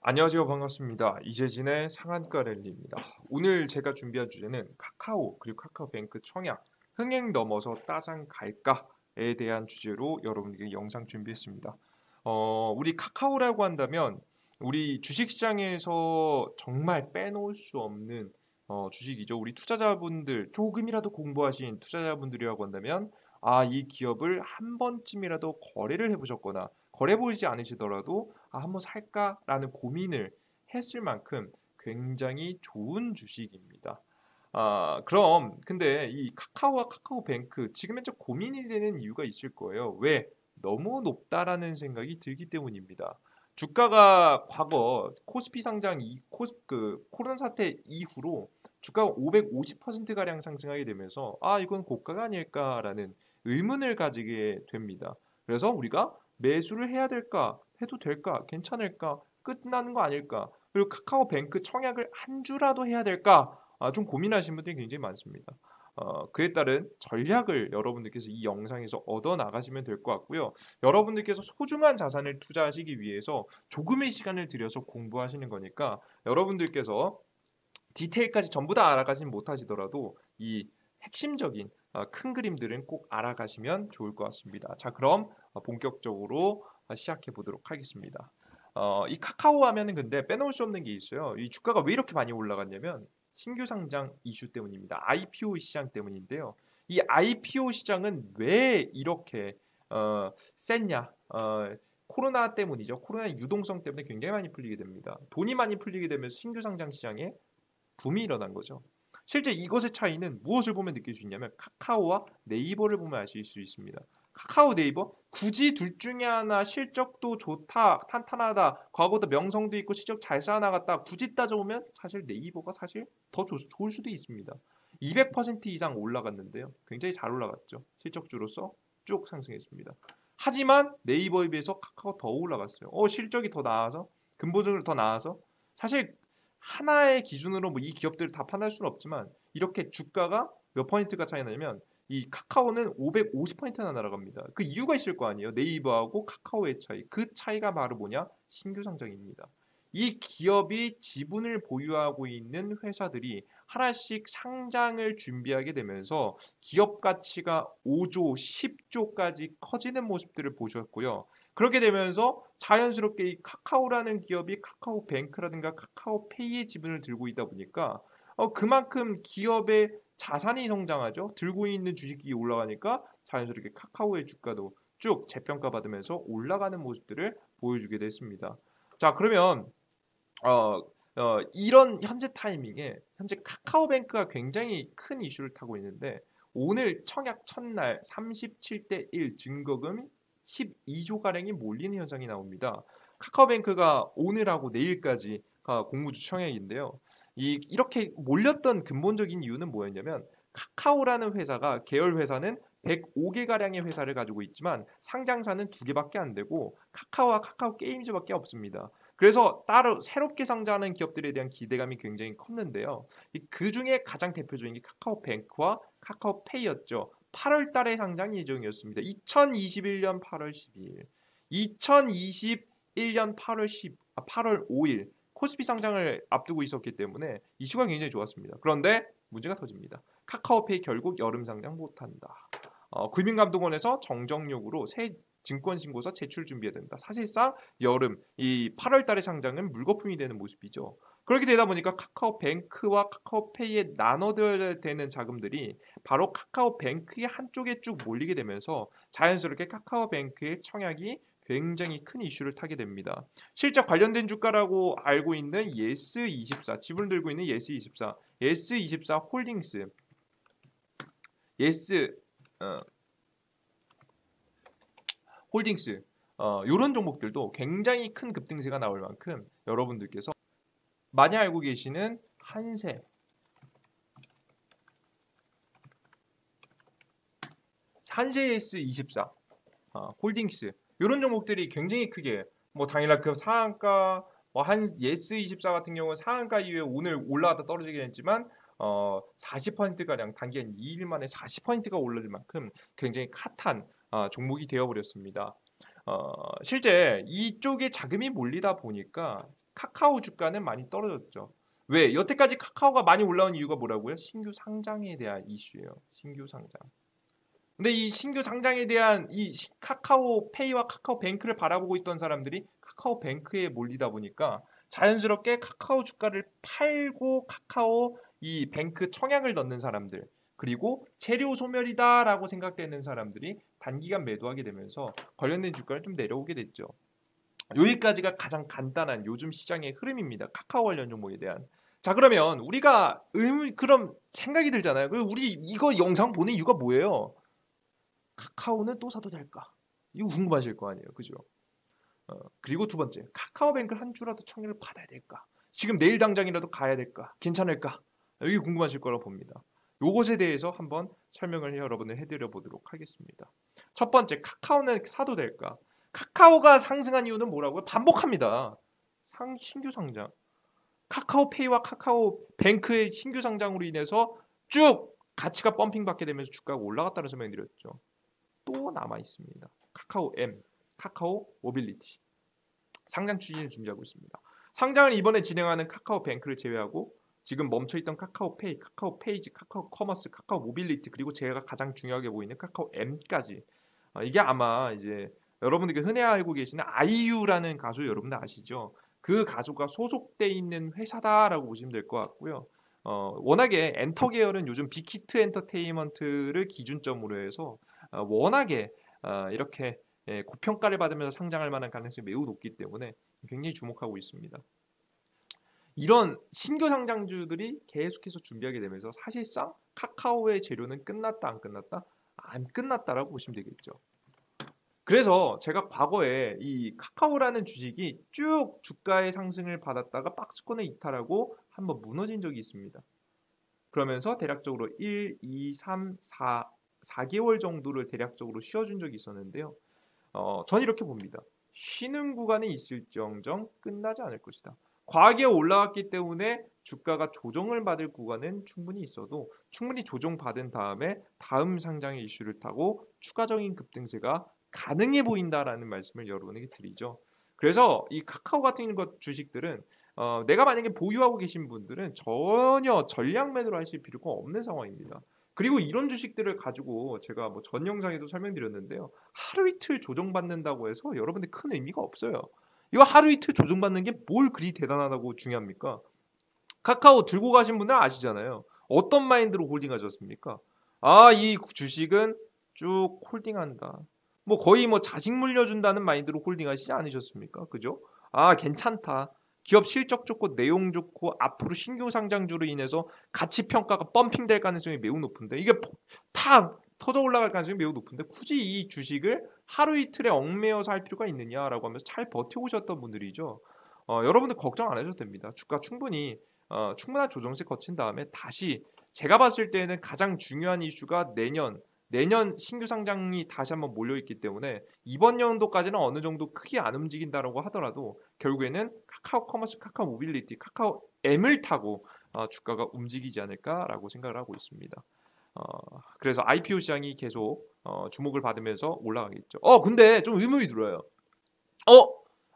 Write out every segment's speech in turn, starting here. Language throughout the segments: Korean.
안녕하세요. 반갑습니다. 이재진의 상한가 랠리입니다. 오늘 제가 준비한 주제는 카카오 그리고 카카오뱅크 청약 흥행 넘어서 따상 갈까에 대한 주제로 여러분에게 영상 준비했습니다. 우리 카카오라고 한다면 우리 주식시장에서 정말 빼놓을 수 없는 주식이죠. 우리 투자자분들 조금이라도 공부하신 투자자분들이라고 한다면 이 기업을 한 번쯤이라도 거래를 해보셨거나 거래 보이지 않으시더라도 한번 살까라는 고민을 했을 만큼 굉장히 좋은 주식입니다. 그럼 근데 이 카카오와 카카오뱅크 지금 현재 고민이 되는 이유가 있을 거예요. 왜? 너무 높다라는 생각이 들기 때문입니다. 주가가 과거 코스피 상장 코로나 사태 이후로 주가가 550% 가량 상승하게 되면서 이건 고가가 아닐까라는 의문을 가지게 됩니다. 그래서 우리가 매수를 해야 될까? 해도 될까? 괜찮을까? 끝나는 거 아닐까? 그리고 카카오뱅크 청약을 한 주라도 해야 될까? 좀 고민하시는 분들이 굉장히 많습니다. 그에 따른 전략을 여러분들께서 이 영상에서 얻어 나가시면 될 것 같고요. 여러분들께서 소중한 자산을 투자하시기 위해서 조금의 시간을 들여서 공부하시는 거니까 여러분들께서 디테일까지 전부 다 알아가진 못하시더라도 이 핵심적인 큰 그림들은 꼭 알아가시면 좋을 것 같습니다. 자, 그럼 본격적으로 시작해 보도록 하겠습니다. 이 카카오 하면은 근데 빼놓을 수 없는 게 있어요. 이 주가가 왜 이렇게 많이 올라갔냐면 신규 상장 이슈 때문입니다. IPO 시장 때문인데요. 이 IPO 시장은 왜 이렇게 셌냐? 코로나 때문이죠. 코로나 유동성 때문에 굉장히 많이 풀리게 됩니다. 돈이 많이 풀리게 되면서 신규 상장 시장에 붐이 일어난 거죠. 실제 이것의 차이는 무엇을 보면 느낄 수 있냐면 카카오와 네이버를 보면 알 수 있습니다. 카카오, 네이버 굳이 둘 중에 하나 실적도 좋다, 탄탄하다, 과거보다 명성도 있고 실적 잘 쌓아나갔다 굳이 따져보면 사실 네이버가 사실 더 좋을 수도 있습니다. 200% 이상 올라갔는데요. 굉장히 잘 올라갔죠. 실적주로서 쭉 상승했습니다. 하지만 네이버에 비해서 카카오 더 올라갔어요. 실적이 더 나아서 근본적으로 더 나아서 사실 하나의 기준으로 뭐 이 기업들을 다 판단할 수는 없지만 이렇게 주가가 몇 퍼센트가 차이 나냐면 이 카카오는 550%나 날아갑니다. 그 이유가 있을 거 아니에요. 네이버하고 카카오의 차이. 그 차이가 바로 뭐냐? 신규 상장입니다. 이 기업이 지분을 보유하고 있는 회사들이 하나씩 상장을 준비하게 되면서 기업 가치가 5조, 10조까지 커지는 모습들을 보셨고요. 그렇게 되면서 자연스럽게 이 카카오라는 기업이 카카오뱅크라든가 카카오페이의 지분을 들고 있다 보니까 그만큼 기업의 자산이 성장하죠. 들고 있는 주식이 올라가니까 자연스럽게 카카오의 주가도 쭉 재평가받으면서 올라가는 모습들을 보여주게 됐습니다. 자, 그러면 이런 현재 타이밍에 현재 카카오뱅크가 굉장히 큰 이슈를 타고 있는데 오늘 청약 첫날 37대 1 증거금 12조 가량이 몰리는 현상이 나옵니다. 카카오뱅크가 오늘하고 내일까지 공모주 청약인데요. 이렇게 몰렸던 근본적인 이유는 뭐였냐면 카카오라는 회사가 계열 회사는 105개 가량의 회사를 가지고 있지만 상장사는 2개밖에 안 되고 카카오와 카카오 게임즈밖에 없습니다. 그래서 따로 새롭게 상장하는 기업들에 대한 기대감이 굉장히 컸는데요. 그 중에 가장 대표적인 게 카카오뱅크와 카카오페이였죠. 8월 달에 상장 예정이었습니다. 2021년 8월 12일, 2021년 8월 5일 코스피 상장을 앞두고 있었기 때문에 이슈가 굉장히 좋았습니다. 그런데 문제가 터집니다. 카카오페이 결국 여름 상장 못한다. 금융감독원에서 정정 요구로 새 증권신고서 제출 준비해야 된다. 사실상 여름 이 8월 달에 상장은 물거품이 되는 모습이죠. 그렇게 되다 보니까 카카오뱅크와 카카오페이에 나눠져야 되는 자금들이 바로 카카오뱅크의 한쪽에 쭉 몰리게 되면서 자연스럽게 카카오뱅크의 청약이 굉장히 큰 이슈를 타게 됩니다. 실제 관련된 주가라고 알고 있는 예스24 지분을 들고 있는 예스24, 예스24 홀딩스, 예스 홀딩스 이런 종목들도 굉장히 큰 급등세가 나올 만큼 여러분들께서 많이 알고 계시는 한세S24 홀딩스 이런 종목들이 굉장히 크게 뭐 당일날 그 상한가 한 예스24 같은 경우는 상한가 이후에 오늘 올라갔다 떨어지긴 했지만 40%가량 단기 한 2일 만에 40%가 올라질 만큼 굉장히 핫한 종목이 되어버렸습니다. 실제 이쪽에 자금이 몰리다 보니까 카카오 주가는 많이 떨어졌죠. 왜? 여태까지 카카오가 많이 올라온 이유가 뭐라고요? 신규 상장에 대한 이슈예요. 신규 상장. 근데 이 신규 상장에 대한 이 카카오페이와 카카오뱅크를 바라보고 있던 사람들이 카카오뱅크에 몰리다 보니까 자연스럽게 카카오 주가를 팔고 카카오 이 뱅크 청약을 넣는 사람들, 그리고 재료 소멸이다라고 생각되는 사람들이 단기간 매도하게 되면서 관련된 주가를 좀 내려오게 됐죠. 여기까지가 가장 간단한 요즘 시장의 흐름입니다. 카카오 관련 종목에 대한. 자, 그러면 우리가 그럼 생각이 들잖아요. 우리 이거 영상 보는 이유가 뭐예요? 카카오는 또 사도 될까? 이거 궁금하실 거 아니에요, 그죠? 그리고 두 번째, 카카오뱅크 한 주라도 청약을 받아야 될까? 지금 내일 당장이라도 가야 될까? 괜찮을까? 이게 궁금하실 거라고 봅니다. 요것에 대해서 한번 설명을 여러분을 해드려 보도록 하겠습니다. 첫 번째, 카카오는 사도 될까? 카카오가 상승한 이유는 뭐라고요? 반복합니다. 신규 상장. 카카오페이와 카카오뱅크의 신규 상장으로 인해서 쭉 가치가 펌핑 받게 되면서 주가가 올라갔다는 설명드렸죠. 또 남아 있습니다. 카카오 M, 카카오 모빌리티 상장 추진을 준비하고 있습니다. 상장을 이번에 진행하는 카카오뱅크를 제외하고 지금 멈춰있던 카카오페이, 카카오페이지, 카카오커머스, 카카오 모빌리티, 그리고 제가 가장 중요하게 보이는 카카오 M까지, 이게 아마 이제 여러분들께 흔히 알고 계시는 아이유라는 가수 여러분들 아시죠? 그 가수가 소속돼 있는 회사다라고 보시면 될 것 같고요. 워낙에 엔터 계열은 요즘 빅히트 엔터테인먼트를 기준점으로 해서 워낙에 이렇게 고평가를 받으면서 상장할 만한 가능성이 매우 높기 때문에 굉장히 주목하고 있습니다. 이런 신규 상장주들이 계속해서 준비하게 되면서 사실상 카카오의 재료는 끝났다 안 끝났다? 안 끝났다라고 보시면 되겠죠. 그래서 제가 과거에 이 카카오라는 주식이 쭉 주가의 상승을 받았다가 박스권을 이탈하고 한번 무너진 적이 있습니다. 그러면서 대략적으로 1, 2, 3, 4개월 정도를 대략적으로 쉬어준 적이 있었는데요. 전 이렇게 봅니다. 쉬는 구간이 있을지언정 끝나지 않을 것이다. 과하게 올라왔기 때문에 주가가 조정을 받을 구간은 충분히 있어도 충분히 조정받은 다음에 다음 상장의 이슈를 타고 추가적인 급등세가 가능해 보인다라는 말씀을 여러분에게 드리죠. 그래서 이 카카오 같은 것 주식들은 내가 만약에 보유하고 계신 분들은 전혀 전량 매도를 하실 필요가 없는 상황입니다. 그리고 이런 주식들을 가지고 제가 뭐 전 영상에도 설명드렸는데요. 하루 이틀 조정받는다고 해서 여러분들 큰 의미가 없어요. 이거 하루 이틀 조정받는 게 뭘 그리 대단하다고 중요합니까? 카카오 들고 가신 분들 아시잖아요. 어떤 마인드로 홀딩하셨습니까? 이 주식은 쭉 홀딩한다. 뭐 거의 뭐 자식 물려준다는 마인드로 홀딩하시지 않으셨습니까? 그죠? 괜찮다. 기업 실적 좋고 내용 좋고 앞으로 신규 상장주로 인해서 가치 평가가 펌핑될 가능성이 매우 높은데 이게 탁 터져 올라갈 가능성이 매우 높은데 굳이 이 주식을 하루 이틀에 얽매여서 할 필요가 있느냐라고 하면서 잘 버텨오셨던 분들이죠. 여러분들 걱정 안 하셔도 됩니다. 주가 충분히 충분한 조정세 거친 다음에 다시 제가 봤을 때는 가장 중요한 이슈가 내년 신규 상장이 다시 한번 몰려있기 때문에 이번 연도까지는 어느 정도 크게 안 움직인다라고 하더라도 결국에는 카카오 커머스, 카카오 모빌리티, 카카오 M을 타고 주가가 움직이지 않을까라고 생각을 하고 있습니다. 그래서 IPO 시장이 계속 주목을 받으면서 올라가겠죠. 근데 좀 의문이 들어요.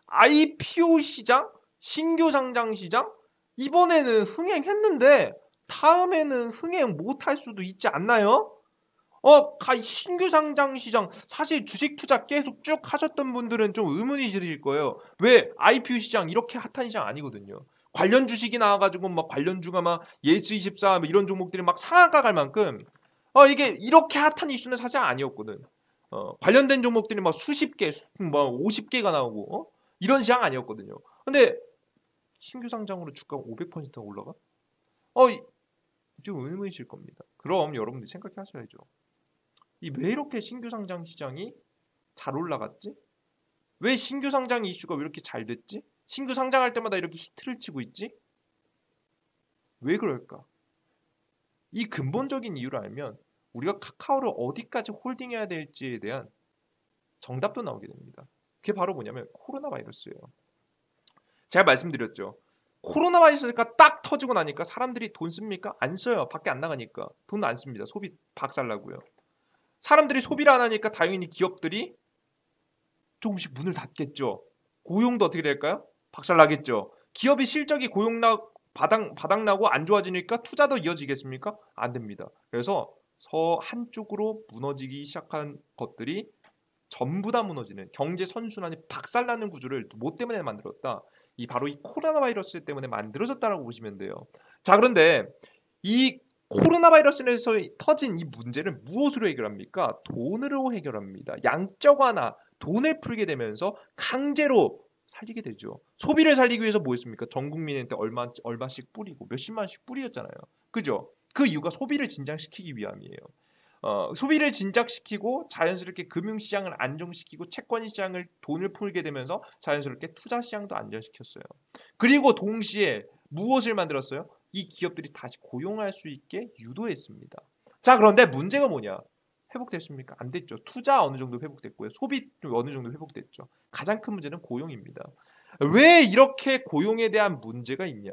IPO 시장? 신규 상장 시장? 이번에는 흥행했는데 다음에는 흥행 못할 수도 있지 않나요? 신규 상장 시장 사실 주식 투자 계속 쭉 하셨던 분들은 좀 의문이 들으실 거예요. 왜? IPO 시장 이렇게 핫한 시장 아니거든요. 관련 주식이 나와가지고 막 관련주가 막 예스24 이런 종목들이 막 상한가 갈 만큼 이게 이렇게 핫한 이슈는 사실 아니었거든. 관련된 종목들이 막 수십 개, 뭐 50개가 나오고 이런 시장 아니었거든요. 근데 신규 상장으로 주가가 500%가 올라가? 좀 의문이실 겁니다. 그럼 여러분들이 생각하셔야죠. 왜 이렇게 신규 상장 시장이 잘 올라갔지? 왜 신규 상장 이슈가 왜 이렇게 잘 됐지? 신규 상장할 때마다 이렇게 히트를 치고 있지? 왜 그럴까? 이 근본적인 이유를 알면 우리가 카카오를 어디까지 홀딩해야 될지에 대한 정답도 나오게 됩니다. 그게 바로 뭐냐면 코로나 바이러스예요. 제가 말씀드렸죠. 코로나 바이러스가 딱 터지고 나니까 사람들이 돈 씁니까? 안 써요. 밖에 안 나가니까. 돈 안 씁니다. 소비 박살나고요. 사람들이 소비를 안 하니까 당연히 기업들이 조금씩 문을 닫겠죠. 고용도 어떻게 될까요? 박살나겠죠. 기업의 실적이 바닥나고 안 좋아지니까 투자도 이어지겠습니까? 안 됩니다. 그래서 한쪽으로 무너지기 시작한 것들이 전부 다 무너지는 경제 선순환이 박살나는 구조를 뭐 때문에 만들었다? 바로 이 코로나 바이러스 때문에 만들어졌다라고 보시면 돼요. 자, 그런데 이 코로나 바이러스에서 터진 이 문제를 무엇으로 해결합니까? 돈으로 해결합니다. 양적 완화, 돈을 풀게 되면서 강제로 살리게 되죠. 소비를 살리기 위해서 뭐 했습니까? 전 국민한테 얼마씩 뿌리고 몇십만씩 뿌렸잖아요. 그죠? 그 이유가 소비를 진작시키기 위함이에요. 소비를 진작시키고 자연스럽게 금융시장을 안정시키고 채권시장을 돈을 풀게 되면서 자연스럽게 투자시장도 안정시켰어요. 그리고 동시에 무엇을 만들었어요? 이 기업들이 다시 고용할 수 있게 유도했습니다. 자, 그런데 문제가 뭐냐? 회복됐습니까? 안 됐죠. 투자 어느 정도 회복됐고요. 소비 어느 정도 회복됐죠. 가장 큰 문제는 고용입니다. 왜 이렇게 고용에 대한 문제가 있냐?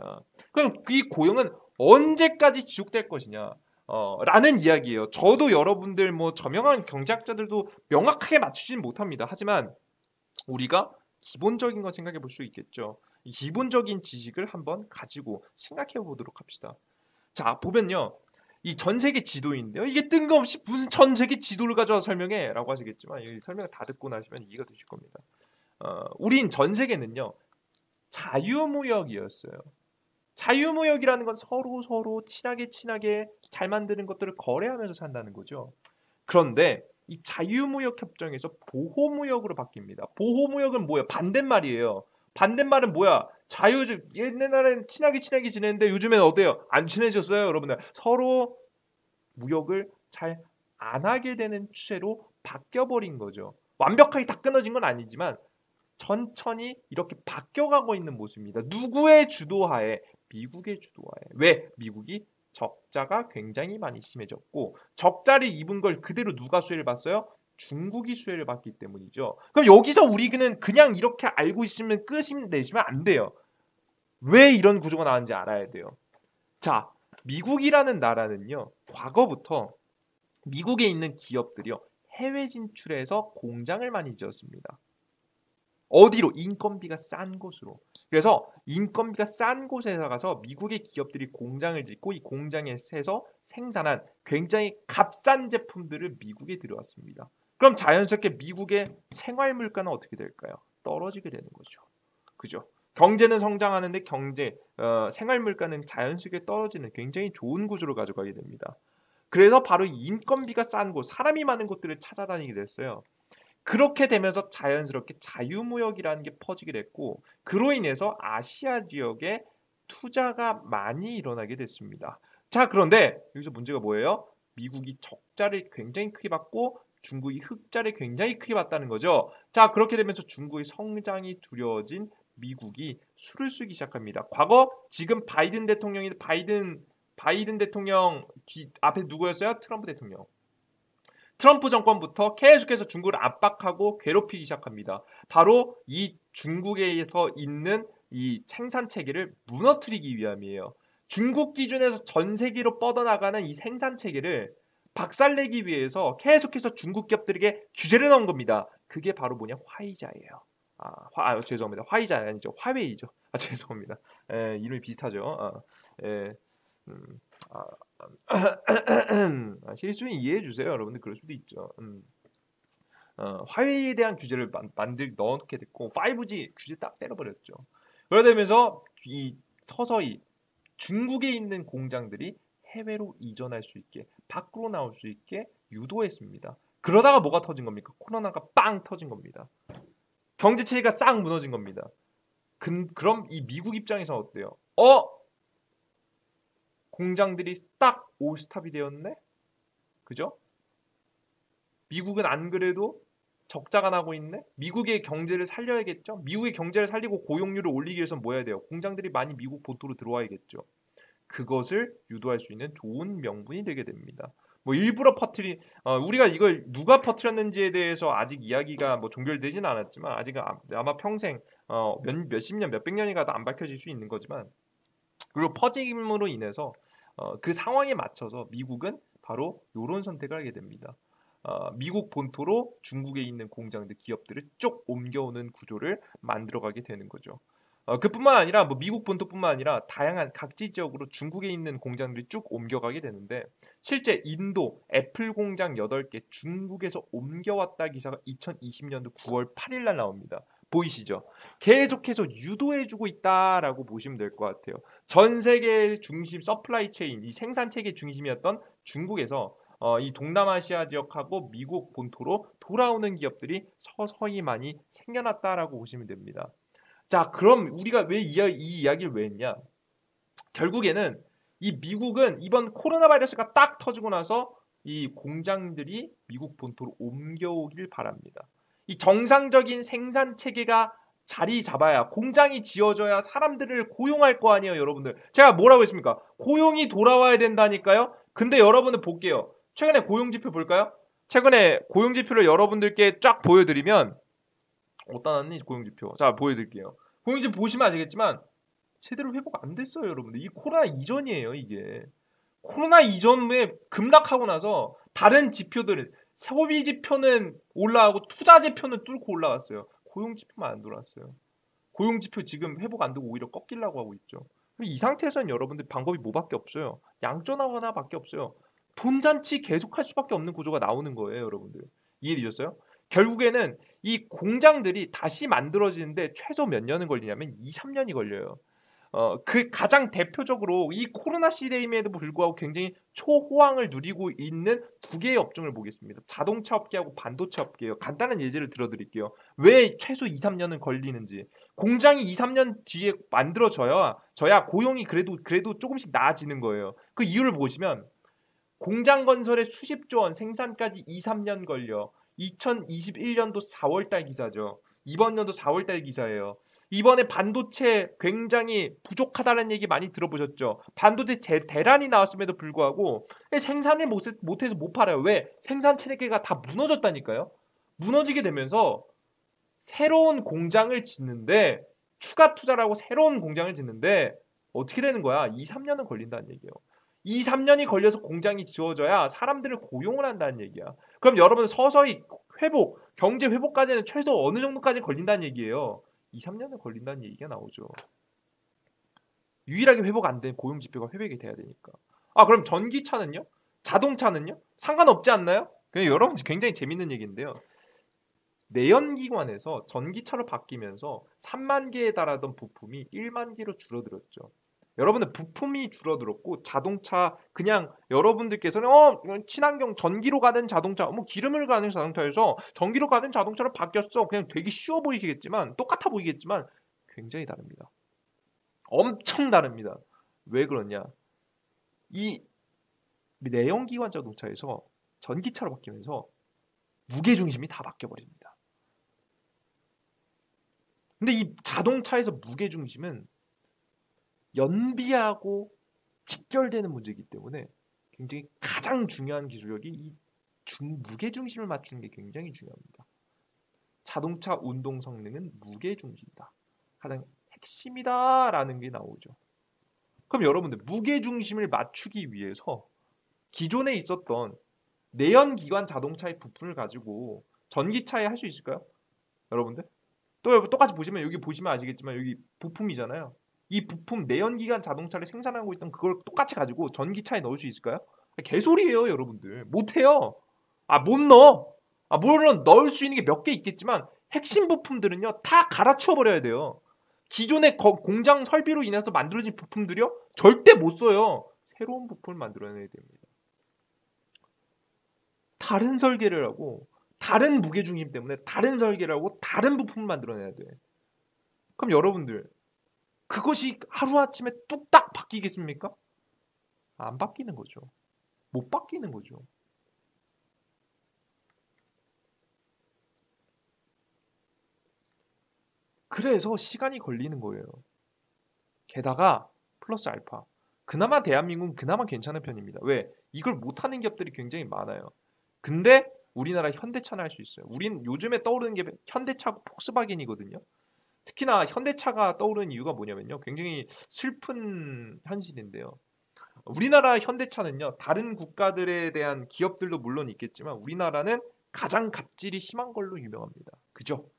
그럼 이 고용은 언제까지 지속될 것이냐? 라는 이야기예요. 저도 여러분들 뭐 저명한 경제학자들도 명확하게 맞추지는 못합니다. 하지만 우리가 기본적인 거 생각해 볼 수 있겠죠. 이 기본적인 지식을 한번 가지고 생각해 보도록 합시다. 자, 보면요. 이 전 세계 지도인데요. 이게 뜬금없이 무슨 전 세계 지도를 가져와 설명해 라고 하시겠지만 이 설명을 다 듣고 나시면 이해가 되실 겁니다. 우린 전 세계는요. 자유무역이었어요. 자유무역이라는 건 서로 친하게 잘 만드는 것들을 거래하면서 산다는 거죠. 그런데 이 자유무역 협정에서 보호무역으로 바뀝니다. 보호무역은 뭐야? 반대말이에요. 반대말은 뭐야? 옛날에는 친하게 지냈는데 요즘엔 어때요? 안 친해졌어요, 여러분들. 서로 무역을 잘 안 하게 되는 추세로 바뀌어버린 거죠. 완벽하게 다 끊어진 건 아니지만 천천히 이렇게 바뀌어가고 있는 모습입니다. 누구의 주도하에? 미국의 주도하에. 왜? 미국이 적자가 굉장히 많이 심해졌고 적자를 입은 걸 그대로 누가 수혜를 봤어요? 중국이 수혜를 받기 때문이죠. 그럼 여기서 우리는 그냥 이렇게 알고 있으면 끝이 내시면 안 돼요. 왜 이런 구조가 나왔는지 알아야 돼요. 자, 미국이라는 나라는요. 과거부터 미국에 있는 기업들이요. 해외 진출해서 공장을 많이 지었습니다. 어디로? 인건비가 싼 곳으로. 그래서 인건비가 싼 곳에 가서 미국의 기업들이 공장을 짓고 이 공장에서 생산한 굉장히 값싼 제품들을 미국에 들여왔습니다. 그럼 자연스럽게 미국의 생활 물가는 어떻게 될까요? 떨어지게 되는 거죠. 그죠? 경제는 성장하는데 생활 물가는 자연스럽게 떨어지는 굉장히 좋은 구조로 가져가게 됩니다. 그래서 바로 인건비가 싼 곳, 사람이 많은 곳들을 찾아다니게 됐어요. 그렇게 되면서 자연스럽게 자유무역이라는 게 퍼지게 됐고 그로 인해서 아시아 지역에 투자가 많이 일어나게 됐습니다. 자, 그런데 여기서 문제가 뭐예요? 미국이 적자를 굉장히 크게 받고 중국이 흑자를 굉장히 크게 봤다는 거죠. 자, 그렇게 되면서 중국의 성장이 두려워진 미국이 수를 쓰기 시작합니다. 과거 지금 바이든 대통령 앞에 누구였어요? 트럼프 대통령. 트럼프 정권부터 계속해서 중국을 압박하고 괴롭히기 시작합니다. 바로 이 중국에서 있는 이 생산 체계를 무너뜨리기 위함이에요. 중국 기준에서 전 세계로 뻗어나가는 이 생산 체계를 박살내기 위해서 계속해서 중국 기업들에게 규제를 넣은 겁니다. 그게 바로 뭐냐? 화이자예요. 죄송합니다. 화이자 아니죠. 화웨이죠. 죄송합니다. 이름이 비슷하죠. 실수는 이해해 주세요. 여러분들 그럴 수도 있죠. 화웨이에 대한 규제를 넣어놓게 됐고 5G 규제 딱 때려버렸죠. 그러다 보면서 서서히 중국에 있는 공장들이 해외로 이전할 수 있게 밖으로 나올 수 있게 유도했습니다. 그러다가 뭐가 터진 겁니까? 코로나가 빵 터진 겁니다. 경제 체계가 싹 무너진 겁니다. 그럼 이 미국 입장에서 어때요? 공장들이 딱 올스탑이 되었네? 그죠? 미국은 안 그래도 적자가 나고 있네? 미국의 경제를 살려야겠죠? 미국의 경제를 살리고 고용률을 올리기 위해서는 뭐 해야 돼요? 공장들이 많이 미국 본토로 들어와야겠죠. 그것을 유도할 수 있는 좋은 명분이 되게 됩니다. 뭐 일부러 우리가 이걸 누가 퍼뜨렸는지에 대해서 아직 이야기가 뭐 종결되지는 않았지만 아직은 아마 평생 몇십 년, 몇백 년이 가도 안 밝혀질 수 있는 거지만 그리고 퍼짐으로 인해서 그 상황에 맞춰서 미국은 바로 이런 선택을 하게 됩니다. 미국 본토로 중국에 있는 공장들 기업들을 쭉 옮겨오는 구조를 만들어가게 되는 거죠. 그뿐만 아니라 뭐 미국 본토뿐만 아니라 다양한 각지 지역으로 중국에 있는 공장들이 쭉 옮겨가게 되는데 실제 인도 애플 공장 8개 중국에서 옮겨왔다 기사가 2020년도 9월 8일 날 나옵니다. 보이시죠? 계속해서 유도해주고 있다라고 보시면 될 것 같아요. 전 세계 중심 서플라이 체인, 이 생산 체계 중심이었던 중국에서 이 동남아시아 지역하고 미국 본토로 돌아오는 기업들이 서서히 많이 생겨났다라고 보시면 됩니다. 자, 그럼 우리가 왜 이 이야기를 왜 했냐? 결국에는 이 미국은 이번 코로나 바이러스가 딱 터지고 나서 이 공장들이 미국 본토로 옮겨오길 바랍니다. 이 정상적인 생산 체계가 자리 잡아야 공장이 지어져야 사람들을 고용할 거 아니에요, 여러분들. 제가 뭐라고 했습니까? 고용이 돌아와야 된다니까요. 근데 여러분들 볼게요. 최근에 고용지표 볼까요? 최근에 고용지표를 여러분들께 쫙 보여드리면 어디다 놨니 고용지표? 자, 보여드릴게요. 고용지표 보시면 아시겠지만 제대로 회복 안 됐어요, 여러분들. 이 코로나 이전이에요, 이게. 코로나 이전에 급락하고 나서 다른 지표들, 소비 지표는 올라가고 투자 지표는 뚫고 올라갔어요. 고용 지표만 안 돌아왔어요. 고용 지표 지금 회복 안 되고 오히려 꺾이려고 하고 있죠. 이 상태에서는 여러분들 방법이 뭐밖에 없어요. 양전하거나밖에 없어요. 돈잔치 계속할 수밖에 없는 구조가 나오는 거예요, 여러분들. 이해되셨어요? 결국에는 이 공장들이 다시 만들어지는데 최소 몇 년은 걸리냐면 2, 3년이 걸려요. 그 가장 대표적으로 이 코로나 시대임에도 불구하고 굉장히 초호황을 누리고 있는 두 개의 업종을 보겠습니다. 자동차 업계하고 반도체 업계예요. 간단한 예제를 들어드릴게요. 왜 최소 2, 3년은 걸리는지. 공장이 2, 3년 뒤에 만들어져야 고용이 그래도 조금씩 나아지는 거예요. 그 이유를 보시면 공장 건설에 수십조 원, 생산까지 2, 3년 걸려. 2021년도 4월달 기사죠. 이번 연도 4월달 기사예요. 이번에 반도체 굉장히 부족하다는 얘기 많이 들어보셨죠? 반도체 대란이 나왔음에도 불구하고 생산을 못해서 못 팔아요. 왜? 생산 체계가 다 무너졌다니까요. 무너지게 되면서 새로운 공장을 짓는데 추가 투자를 하고 새로운 공장을 짓는데 어떻게 되는 거야? 2, 3년은 걸린다는 얘기예요. 2, 3년이 걸려서 공장이 지어져야 사람들을 고용을 한다는 얘기야. 그럼 여러분 서서히 경제 회복까지는 최소 어느 정도까지 걸린다는 얘기예요. 2, 3년은 걸린다는 얘기가 나오죠. 유일하게 회복 안 된 고용 지표가 회복이 돼야 되니까. 그럼 전기차는요? 자동차는요? 상관없지 않나요? 여러분 굉장히 재밌는 얘기인데요. 내연기관에서 전기차로 바뀌면서 3만 개에 달하던 부품이 1만 개로 줄어들었죠. 여러분들 부품이 줄어들었고 자동차 그냥 여러분들께서는 친환경 전기로 가는 자동차 뭐 기름을 가는 자동차에서 전기로 가는 자동차로 바뀌었어. 그냥 되게 쉬워 보이시겠지만 똑같아 보이겠지만 굉장히 다릅니다. 엄청 다릅니다. 왜 그러냐? 이 내연기관 자동차에서 전기차로 바뀌면서 무게중심이 다 바뀌어버립니다. 근데 이 자동차에서 무게중심은 연비하고 직결되는 문제이기 때문에 굉장히 가장 중요한 기술력이 이 무게중심을 맞추는 게 굉장히 중요합니다. 자동차 운동 성능은 무게중심이다. 가장 핵심이다라는 게 나오죠. 그럼 여러분들 무게중심을 맞추기 위해서 기존에 있었던 내연기관 자동차의 부품을 가지고 전기차에 할 수 있을까요? 여러분들? 또 똑같이 보시면 여기 보시면 아시겠지만 여기 부품이잖아요. 이 부품 내연기관 자동차를 생산하고 있던 그걸 똑같이 가지고 전기차에 넣을 수 있을까요? 개소리예요, 여러분들. 못해요. 못 넣어. 물론 넣을 수 있는 게 몇 개 있겠지만 핵심 부품들은요 다 갈아치워 버려야 돼요. 기존의 공장 설비로 인해서 만들어진 부품들이요 절대 못 써요. 새로운 부품을 만들어내야 됩니다. 다른 설계를 하고 다른 무게중심 때문에 다른 설계를 하고 다른 부품을 만들어내야 돼. 그럼 여러분들 그것이 하루아침에 뚝딱 바뀌겠습니까? 안 바뀌는 거죠. 못 바뀌는 거죠. 그래서 시간이 걸리는 거예요. 게다가 플러스 알파. 그나마 대한민국은 그나마 괜찮은 편입니다. 왜? 이걸 못하는 기업들이 굉장히 많아요. 근데 우리나라 현대차는 할 수 있어요. 우린 요즘에 떠오르는 게 현대차고 폭스바겐이거든요. 특히나 현대차가 떠오르는 이유가 뭐냐면요. 굉장히 슬픈 현실인데요. 우리나라 현대차는요. 다른 국가들에 대한 기업들도 물론 있겠지만 우리나라는 가장 갑질이 심한 걸로 유명합니다. 그죠?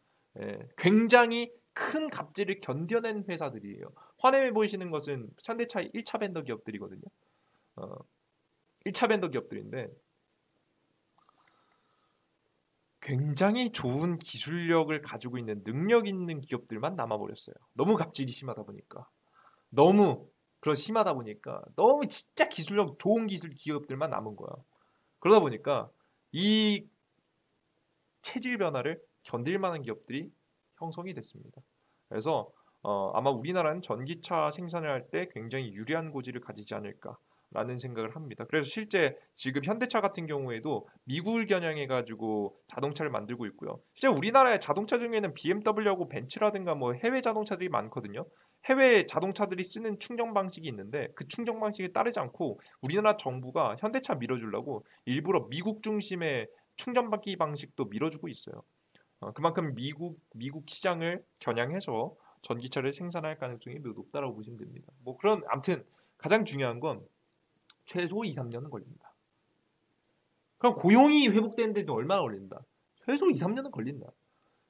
예, 굉장히 큰 갑질을 견뎌낸 회사들이에요. 화면에 보이시는 것은 현대차의 1차 벤더 기업들이거든요. 어, 1차 벤더 기업들인데 굉장히 좋은 기술력을 가지고 있는 능력 있는 기업들만 남아버렸어요. 너무 갑질이 심하다 보니까. 너무 심하다 보니까 너무 진짜 기술력 좋은 기술 기업들만 남은 거야. 그러다 보니까 이 체질 변화를 견딜 만한 기업들이 형성이 됐습니다. 그래서 아마 우리나라는 전기차 생산을 할 때 굉장히 유리한 고지를 가지지 않을까라는 생각을 합니다. 그래서 실제 지금 현대차 같은 경우에도 미국을 겨냥해가지고 자동차를 만들고 있고요. 실제 우리나라의 자동차 중에는 BMW하고 벤츠라든가 뭐 해외 자동차들이 많거든요. 해외 자동차들이 쓰는 충전 방식이 있는데 그 충전 방식에 따르지 않고 우리나라 정부가 현대차 밀어주려고 일부러 미국 중심의 충전받기 방식도 밀어주고 있어요. 그만큼 미국 시장을 겨냥해서 전기차를 생산할 가능성이 매우 높다라고 보시면 됩니다. 뭐 그런 아무튼 가장 중요한 건 최소 2, 3년은 걸린다. 그럼 고용이 회복되는데도 얼마나 걸린다? 최소 2, 3년은 걸린다.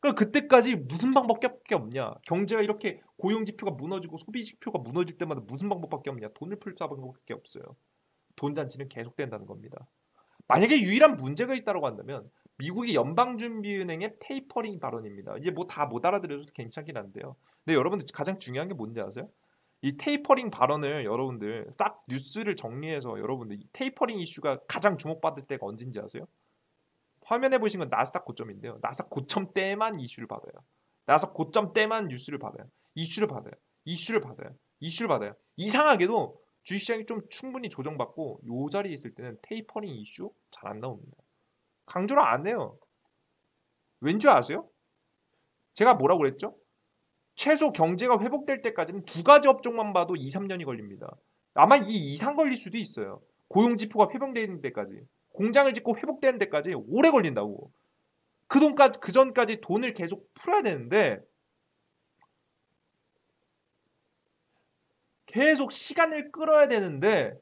그럼 그때까지 무슨 방법밖에 없냐? 경제가 이렇게 고용 지표가 무너지고 소비 지표가 무너질 때마다 무슨 방법밖에 없냐? 돈을 풀 방법밖에 없어요. 돈 잔치는 계속된다는 겁니다. 만약에 유일한 문제가 있다고 한다면 미국의 연방준비은행의 테이퍼링 발언입니다. 이제 뭐 다 못 알아들어도 괜찮긴 한데요. 근데 여러분들 가장 중요한 게 뭔지 아세요? 이 테이퍼링 발언을 여러분들 싹 뉴스를 정리해서 여러분들 이 테이퍼링 이슈가 가장 주목받을 때가 언제인지 아세요? 화면에 보시는 건 나스닥 고점인데요. 나스닥 고점 때만 이슈를 받아요. 나스닥 고점 때만 뉴스를 받아요. 이슈를 받아요. 이슈를 받아요. 이슈를 받아요. 이상하게도 주식시장이 좀 충분히 조정받고 요 자리에 있을 때는 테이퍼링 이슈 잘 안 나옵니다. 강조를 안 해요. 왠지 아세요? 제가 뭐라고 그랬죠? 최소 경제가 회복될 때까지는 두 가지 업종만 봐도 2, 3년이 걸립니다. 아마 이 이상 걸릴 수도 있어요. 고용지표가 회복되는 데까지. 공장을 짓고 회복되는 데까지 오래 걸린다고. 그 전까지 돈을 계속 풀어야 되는데 계속 시간을 끌어야 되는데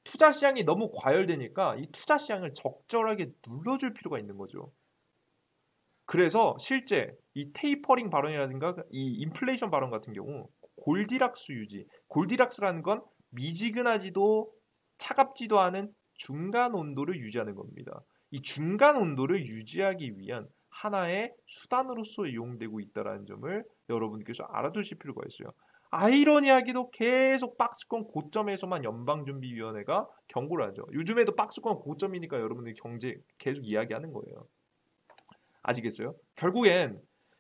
투자 시장이 너무 과열되니까 이 투자 시장을 적절하게 눌러줄 필요가 있는 거죠. 그래서 실제 이 테이퍼링 발언이라든가 이 인플레이션 발언 같은 경우 골디락스 유지, 골디락스라는 건 미지근하지도 차갑지도 않은 중간 온도를 유지하는 겁니다. 이 중간 온도를 유지하기 위한 하나의 수단으로서 이용되고 있다는 점을 여러분께서 알아두실 필요가 있어요. 아이러니하게도 계속 박스권 고점에서만 연방준비위원회가 경고를 하죠. 요즘에도 박스권 고점이니까 여러분들이 경제 계속 이야기하는 거예요. 아시겠어요? 결국엔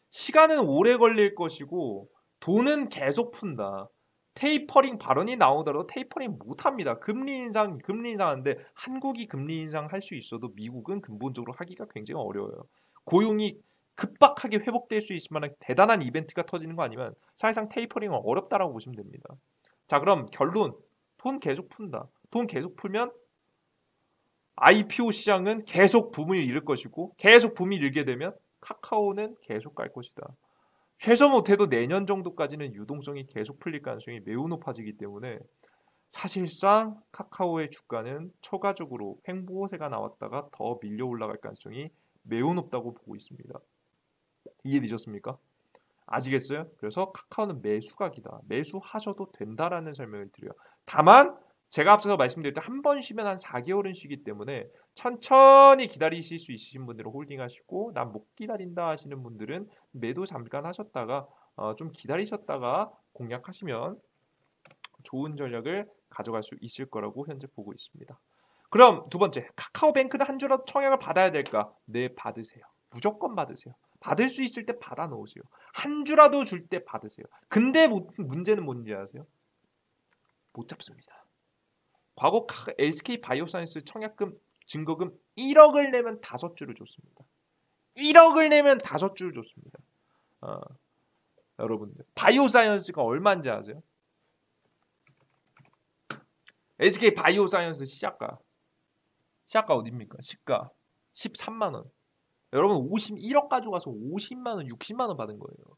시간은 오래 걸릴 것이고 돈은 계속 푼다. 테이퍼링 발언이 나오더라도 테이퍼링 못합니다. 금리 인상하는데 한국이 금리 인상할 수 있어도 미국은 근본적으로 하기가 굉장히 어려워요. 고용이 급박하게 회복될 수 있을 만한 대단한 이벤트가 터지는 거 아니면 사실상 테이퍼링은 어렵다라고 보시면 됩니다. 자, 그럼 결론. 돈 계속 푼다. 돈 계속 풀면 IPO 시장은 계속 붐을 이룰 것이고 계속 붐이 일게 되면 카카오는 계속 갈 것이다. 최소 못해도 내년 정도까지는 유동성이 계속 풀릴 가능성이 매우 높아지기 때문에 사실상 카카오의 주가는 초과적으로 횡보세가 나왔다가 더 밀려 올라갈 가능성이 매우 높다고 보고 있습니다. 이해되셨습니까? 아시겠어요? 그래서 카카오는 매수각이다. 매수하셔도 된다라는 설명을 드려요. 다만 제가 앞서서 말씀드렸듯 한 번 쉬면 한 4개월은 쉬기 때문에 천천히 기다리실 수 있으신 분들은 홀딩하시고 난 못 기다린다 하시는 분들은 매도 잠깐 하셨다가 좀 기다리셨다가 공략하시면 좋은 전략을 가져갈 수 있을 거라고 현재 보고 있습니다. 그럼 두 번째, 카카오뱅크는 한 주라도 청약을 받아야 될까? 네, 받으세요. 무조건 받으세요. 받을 수 있을 때 받아 놓으세요. 한 주라도 줄 때 받으세요. 근데 문제는 뭔지 아세요? 못 잡습니다. 과거 SK 바이오사이언스 청약금 증거금 1억을 내면 5주를 줬습니다. 1억을 내면 5주를 줬습니다. 여러분들 바이오사이언스가 얼마인지 아세요? SK 바이오사이언스 시작가 어디입니까? 시가 13만 원. 여러분 1억 가져가서 50만 원, 60만 원 받은 거예요.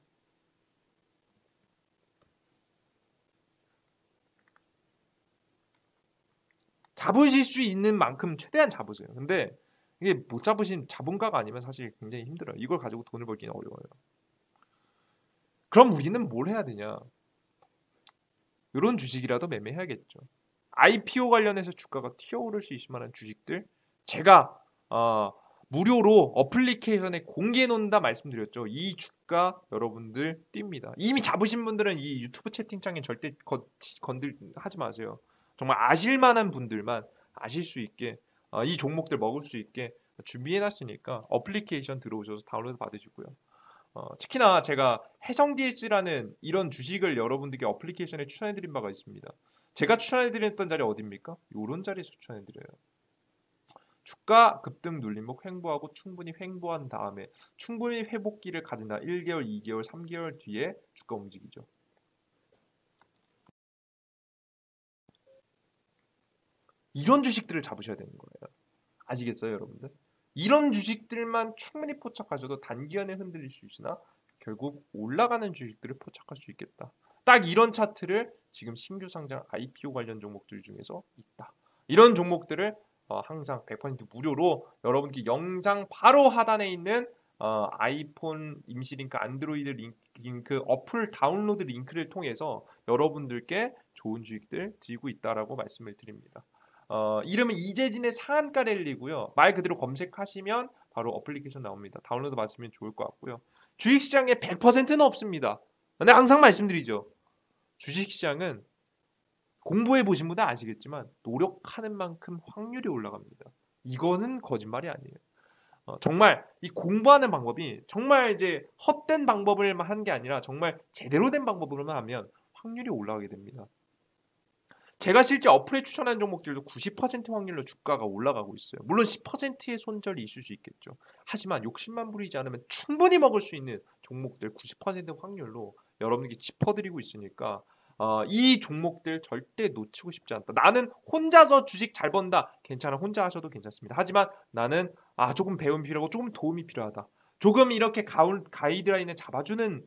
잡으실 수 있는 만큼 최대한 잡으세요. 근데 이게 못 잡으신 자본가가 아니면 사실 굉장히 힘들어요. 이걸 가지고 돈을 벌기는 어려워요. 그럼 우리는 뭘 해야 되냐? 이런 주식이라도 매매해야겠죠. IPO 관련해서 주가가 튀어오를 수 있을 만한 주식들 제가 무료로 어플리케이션에 공개해 놓는다 말씀드렸죠. 이 주가 여러분들 띱니다. 이미 잡으신 분들은 이 유튜브 채팅창에 절대 하지 마세요. 정말 아실 만한 분들만 아실 수 있게 이 종목들 먹을 수 있게 준비해 놨으니까 어플리케이션 들어오셔서 다운로드 받으시고요. 특히나 제가 해성 DS라는 이런 주식을 여러분들께 어플리케이션에 추천해드린 바가 있습니다. 제가 추천해드렸던 자리 어디입니까? 이런 자리에서 추천해드려요. 주가 급등 눌림목 횡보하고 충분히 횡보한 다음에 충분히 회복기를 가진다. 1개월, 2개월, 3개월 뒤에 주가 움직이죠. 이런 주식들을 잡으셔야 되는 거예요. 아시겠어요, 여러분들? 이런 주식들만 충분히 포착하셔도 단기간에 흔들릴 수 있으나 결국 올라가는 주식들을 포착할 수 있겠다. 딱 이런 차트를 지금 신규 상장 IPO 관련 종목들 중에서 있다. 이런 종목들을 항상 100% 무료로 여러분께 영상 바로 하단에 있는 아이폰 임시링크, 안드로이드 링크, 어플 다운로드 링크를 통해서 여러분들께 좋은 주식들 드리고 있다라고 말씀을 드립니다. 이름은 이재진의 상한가 랠리고요. 말 그대로 검색하시면 바로 어플리케이션 나옵니다. 다운로드 받으시면 좋을 것 같고요. 주식시장에 100%는 없습니다. 근데 항상 말씀드리죠. 주식시장은 공부해 보신 분은 아시겠지만 노력하는 만큼 확률이 올라갑니다. 이거는 거짓말이 아니에요. 정말 이 공부하는 방법이 정말 이제 헛된 방법을 하는 게 아니라 정말 제대로 된 방법으로만 하면 확률이 올라가게 됩니다. 제가 실제 어플에 추천한 종목들도 90% 확률로 주가가 올라가고 있어요. 물론 10%의 손절이 있을 수 있겠죠. 하지만 욕심만 부리지 않으면 충분히 먹을 수 있는 종목들 90% 확률로 여러분에게 짚어드리고 있으니까 이 종목들 절대 놓치고 싶지 않다. 나는 혼자서 주식 잘 번다. 괜찮아. 혼자 하셔도 괜찮습니다. 하지만 나는 조금 배움이 필요하고 조금 도움이 필요하다. 조금 이렇게 가이드라인을 잡아주는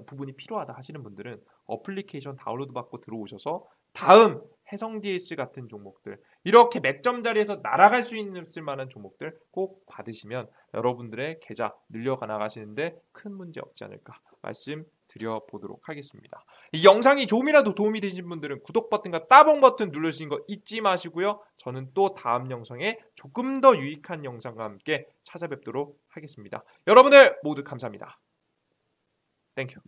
부분이 필요하다 하시는 분들은 어플리케이션 다운로드 받고 들어오셔서 다음 해성 DS 같은 종목들 이렇게 맥점 자리에서 날아갈 수 있을 만한 종목들 꼭 받으시면 여러분들의 계좌 늘려가 나가시는데 큰 문제 없지 않을까 말씀드려보도록 하겠습니다. 이 영상이 조금이라도 도움이 되신 분들은 구독 버튼과 따봉 버튼 눌러주시는 거 잊지 마시고요. 저는 또 다음 영상에 조금 더 유익한 영상과 함께 찾아뵙도록 하겠습니다. 여러분들 모두 감사합니다. 땡큐.